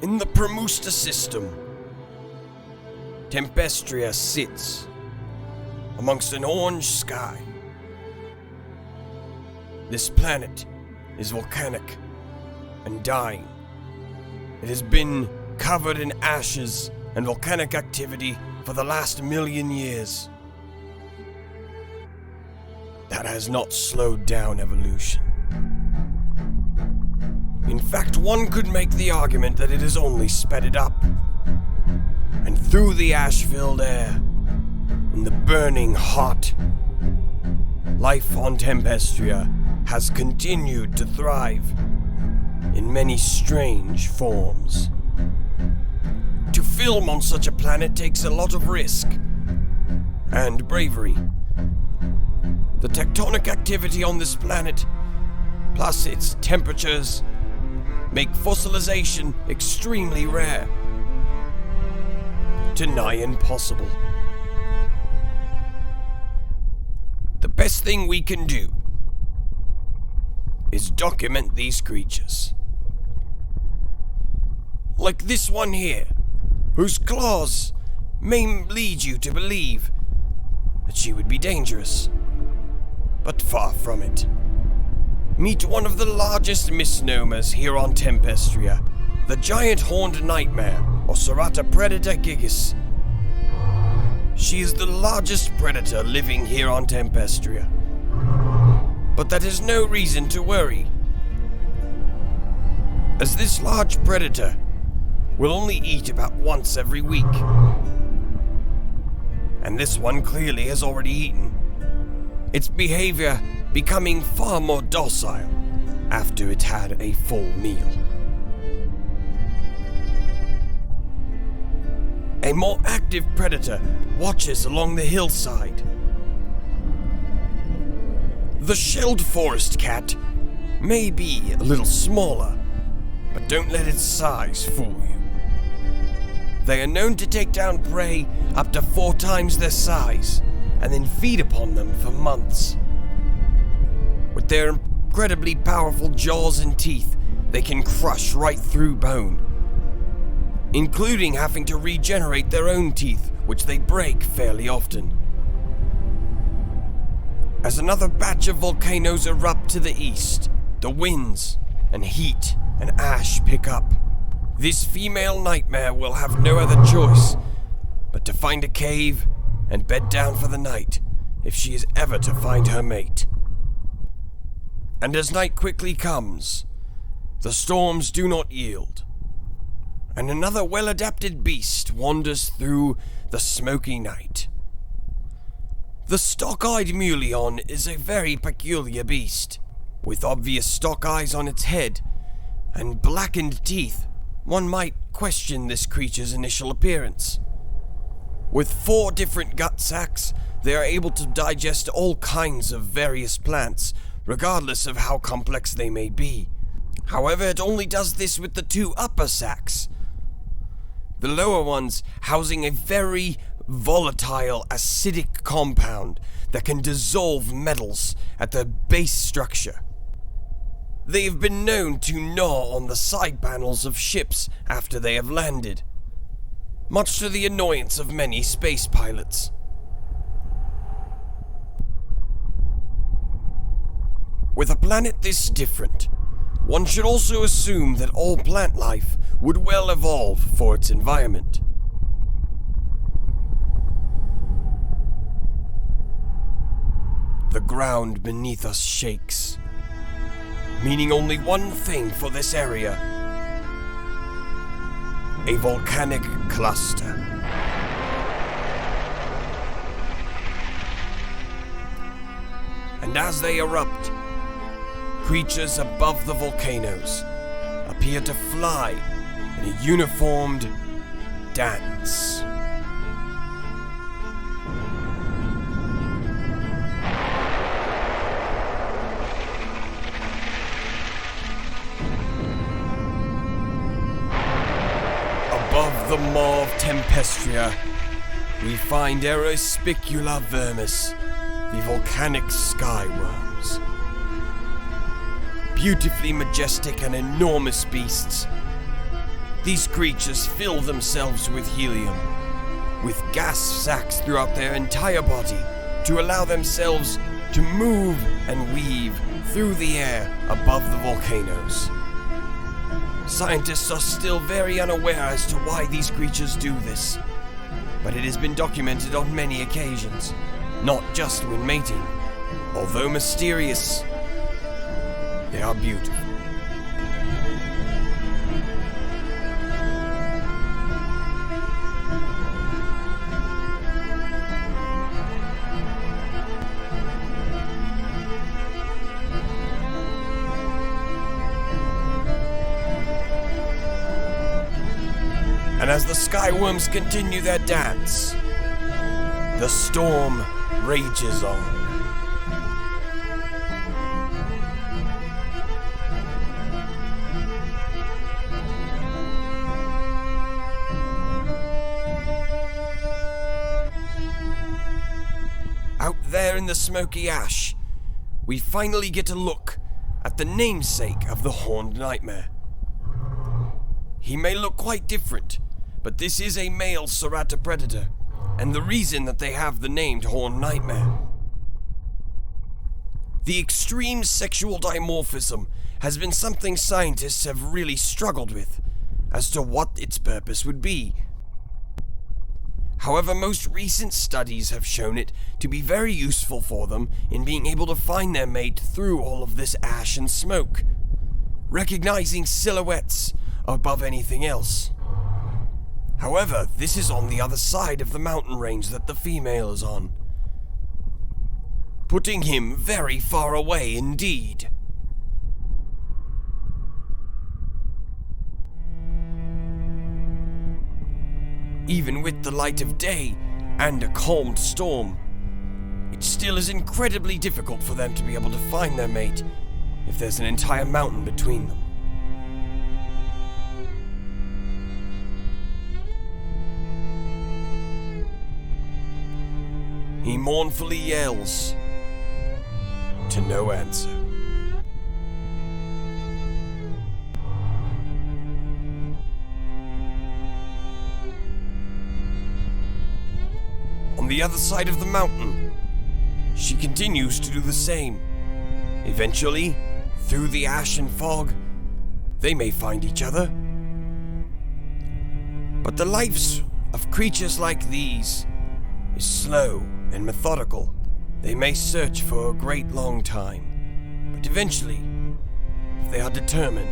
In the Primusta system, Tempestria sits amongst an orange sky. This planet is volcanic and dying. It has been covered in ashes and volcanic activity for the last 1,000,000 years. That has not slowed down evolution. In fact, one could make the argument that it has only sped it up. And through the ash-filled air, in the burning hot, life on Tempestria has continued to thrive in many strange forms. To film on such a planet takes a lot of risk and bravery. The tectonic activity on this planet, plus its temperatures, make fossilization extremely rare, to nigh impossible. The best thing we can do is document these creatures. Like this one here, whose claws may lead you to believe that she would be dangerous, but far from it. Meet one of the largest misnomers here on Tempestria, the giant horned nightmare, or Serata predator gigas. She is the largest predator living here on Tempestria. But that is no reason to worry, as this large predator will only eat about once every week. And this one clearly has already eaten, its behavior becoming far more docile after it had a full meal. A more active predator watches along the hillside. The shelled forest cat may be a little smaller, but don't let its size fool you. They are known to take down prey up to 4 times their size, and then feed upon them for months. With their incredibly powerful jaws and teeth, they can crush right through bone, including having to regenerate their own teeth, which they break fairly often. As another batch of volcanoes erupt to the east, the winds and heat and ash pick up. This female nightmare will have no other choice but to find a cave and bed down for the night if she is ever to find her mate. And as night quickly comes, the storms do not yield, and another well-adapted beast wanders through the smoky night. The stalk-eyed muleon is a very peculiar beast. With obvious stalk eyes on its head and blackened teeth, one might question this creature's initial appearance. With 4 different gut sacs, they are able to digest all kinds of various plants, regardless of how complex they may be. However, it only does this with the 2 upper sacs, the lower ones housing a very volatile acidic compound that can dissolve metals at the base structure. They have been known to gnaw on the side panels of ships after they have landed, much to the annoyance of many space pilots. With a planet this different, one should also assume that all plant life would well evolve for its environment. The ground beneath us shakes, meaning only one thing for this area: a volcanic cluster. And as they erupt, creatures above the volcanoes appear to fly in a uniformed dance. Above the maw of Tempestria, we find Aerospicula vermis, the Volcanic Sky Worms. Beautifully majestic and enormous beasts, These creatures fill themselves with helium, with gas sacs throughout their entire body, to allow themselves to move and weave through the air above the volcanoes. Scientists are still very unaware as to why these creatures do this, but it has been documented on many occasions, not just when mating. Although mysterious, they are beautiful. And as the skyworms continue their dance, the storm rages on. Out there in the smoky ash, we finally get a look at the namesake of the horned nightmare. He may look quite different, but this is a male ceratopredator, and the reason that they have the named horned nightmare. The extreme sexual dimorphism has been something scientists have really struggled with, as to what its purpose would be. However, most recent studies have shown it to be very useful for them in being able to find their mate through all of this ash and smoke, recognizing silhouettes above anything else. However, this is on the other side of the mountain range that the female is on, putting him very far away indeed. Even with the light of day and a calmed storm, it still is incredibly difficult for them to be able to find their mate if there's an entire mountain between them. He mournfully yells, to no answer. On the other side of the mountain, she continues to do the same. Eventually, through the ash and fog, they may find each other. But the lives of creatures like these is slow and methodical. They may search for a great long time, but eventually, if they are determined,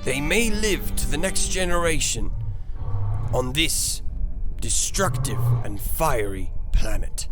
they may live to the next generation on this destructive and fiery planet.